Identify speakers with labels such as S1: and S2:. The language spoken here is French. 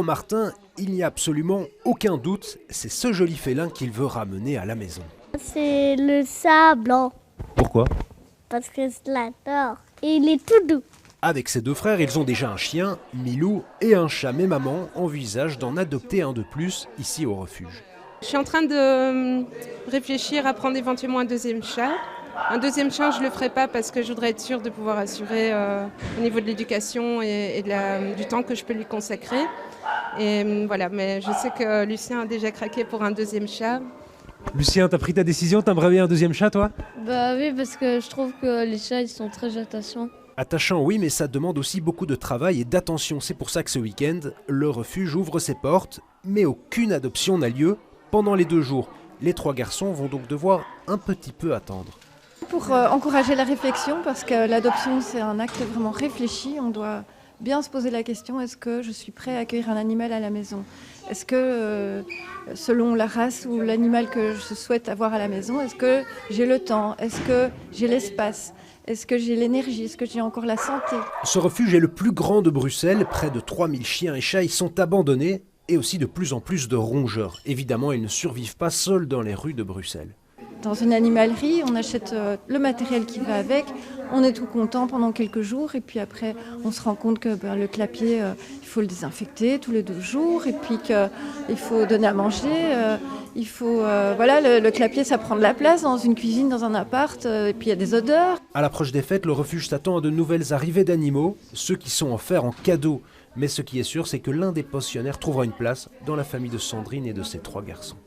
S1: Pour Martin, il n'y a absolument aucun doute, c'est ce joli félin qu'il veut ramener à la maison.
S2: C'est le chat blanc,
S1: Pourquoi ?
S2: parce que je l'adore. Et il est tout doux.
S1: Avec ses deux frères, ils ont déjà un chien, Milou, et un chat, mais maman envisage d'en adopter un de plus ici au refuge.
S3: Je suis en train de réfléchir à prendre éventuellement un deuxième chat. Un deuxième chat, je ne le ferai pas parce que je voudrais être sûre de pouvoir assurer au niveau de l'éducation et du temps que je peux lui consacrer. Et voilà, mais je sais que Lucien a déjà craqué pour un deuxième chat.
S1: Lucien, t'as pris ta décision, t'aimerais bien un deuxième chat, toi ?
S4: Bah oui, parce que je trouve que les chats, ils sont très attachants.
S1: Attachant, oui, mais ça demande aussi beaucoup de travail et d'attention. C'est pour ça que ce week-end, le refuge ouvre ses portes, mais aucune adoption n'a lieu pendant les 2 jours. Les 3 garçons vont donc devoir un petit peu attendre.
S5: Pour encourager la réflexion, parce que l'adoption, c'est un acte vraiment réfléchi. On doit bien se poser la question, est-ce que je suis prêt à accueillir un animal à la maison ? Est-ce que, selon la race ou l'animal que je souhaite avoir à la maison, est-ce que j'ai le temps ? Est-ce que j'ai l'espace ? Est-ce que j'ai l'énergie ? Est-ce que j'ai encore la santé ?
S1: Ce refuge est le plus grand de Bruxelles. Près de 3000 chiens et chats y sont abandonnés. Et aussi de plus en plus de rongeurs. Évidemment, ils ne survivent pas seuls dans les rues de Bruxelles.
S5: Dans une animalerie, on achète le matériel qui va avec, on est tout content pendant quelques jours et puis après on se rend compte que le clapier, il faut le désinfecter tous les 2 jours et puis qu'il faut donner à manger, il faut, le clapier ça prend de la place dans une cuisine, dans un appart et puis il y a des odeurs.
S1: À l'approche des fêtes, le refuge s'attend à de nouvelles arrivées d'animaux, ceux qui sont offerts en cadeau. Mais ce qui est sûr, c'est que l'un des pensionnaires trouvera une place dans la famille de Sandrine et de ses 3 garçons.